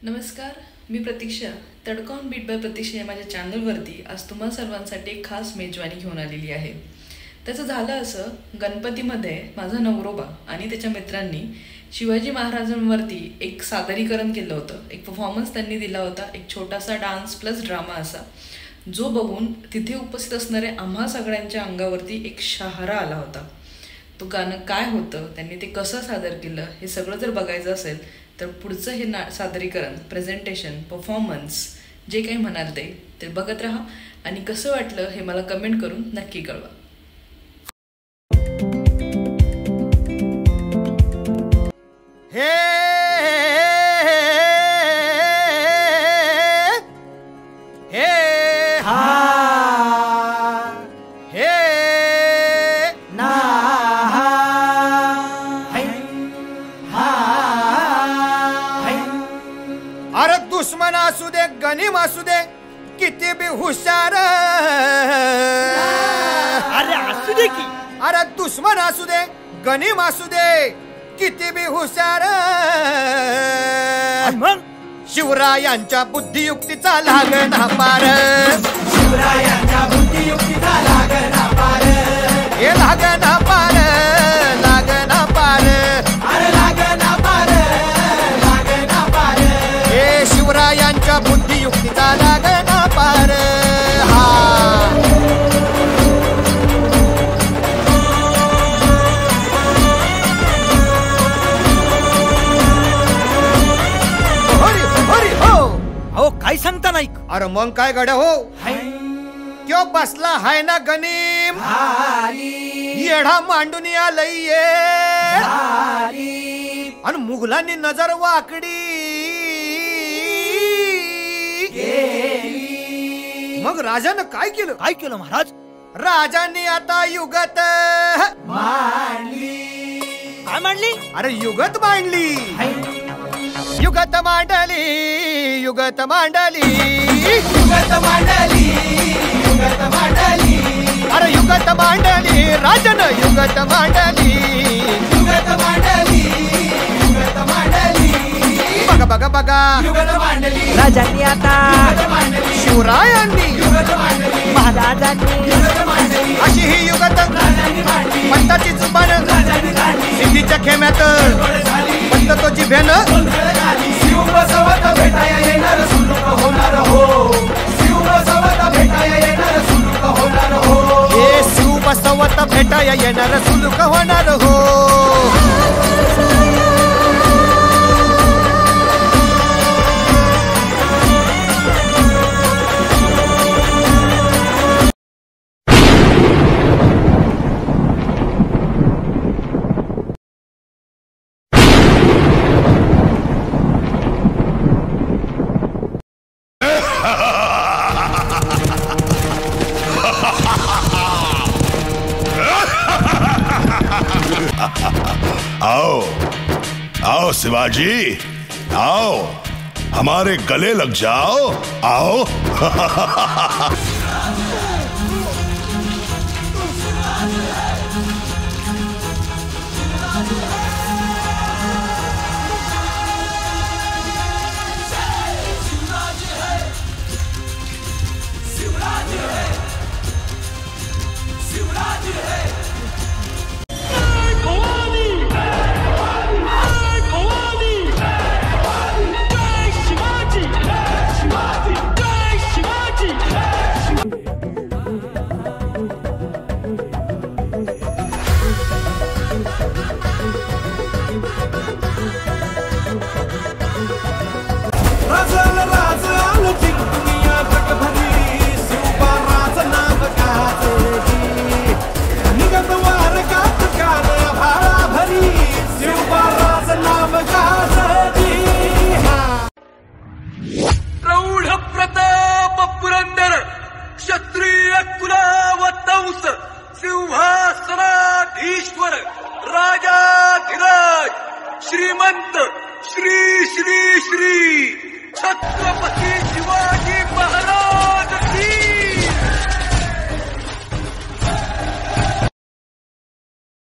नमस्कार, मी प्रतीक्षा. तडका on bit bye प्रतीक्षा या माझ्या चॅनलवरती आज तुम्हा सर्वांसाठी एक खास मेजवानी घेऊन आलेली आहे. त्याचं झालं असं, गणपतीमध्ये माझा नवरोबा आणि त्याच्या मित्रांनी शिवाजी महाराजांवरती एक सादरीकरण केलं होतं. एक परफॉर्मन्स त्यांनी दिला होता, एक छोटासा डान्स प्लस ड्रामा असा, जो बघून तिथे उपस्थित असणाऱ्या आम्हा सगळ्यांच्या अंगावरती एक शहारा आला होता. तो गाणं काय होतं, त्यांनी ते कसं सादर केलं, हे सगळं जर बघायचं असेल तर पुढचं हे सादरीकरण, प्रेझेंटेशन, परफॉर्मन्स जे काही म्हणाल ते बघत राहा आणि कसं वाटलं हे मला कमेंट करून नक्की कळवा. हे हे हा हे ना अरे दुश्मन असू दे, गनीम असू दे, किती बी हुशार, अरे असू दे की, अरे दुश्मन असू दे, गनीम असू दे, किती बी हुशार, मग शिवरायांच्या बुद्धियुक्तीचा लागना पार, शिवरायांच्या बुद्धियुक्तीचा लागना पार, हे लागना पार, लागना पार, अरे लागना पार, लागना पार, हे शिवरायांच्या बुद्धियुक्तीचा लागना पार. हा अहो काय सांगता नाही. अरे मग काय गड्या हो, क्यों बसला हाय ना गनीम, येढा मांडून आलय आणि मुघलांनी नजर वाकडी, मग राजानं काय केलं? काय केलं महाराज? राजांनी आता युगत मांडली. काय मांडली? अरे युगत मांडली, युगत मांडली, युगत मांडली, युगत मांडली, युगत मांडली, अरे युगत मांडली, राजन युगत मांडली, युगत मांडली, युगत मांडली, बघा बघा बघा, युगत मांडली, राजांनी आता, युगत मांडली, शिवरायांनी, युगत मांडली, महाराजांनी, युगत मांडली, अशी ही युगत राजांनी मांडली, पंताची जुबान, राजांनी काढली, सिद्धीच्या खेम्यात पंत तो जिभेनं, शिव बसवत भेटाया येणार, सुलूक होणार हो, शिव बसवत भेटाया येणार, सुलूक होणार हो, हे शिव बसवत भेटाया येणार, सुलूक होणार हो. आओ आओ शिवाजी, आओ हमारे गले लग जाओ, आओ. प्रौढ प्रताप पुरंदर क्षत्रिय कुलावतंस सिंहासनाधीश्वर राजाधिराज श्रीमंत श्री श्री श्री छत्रपती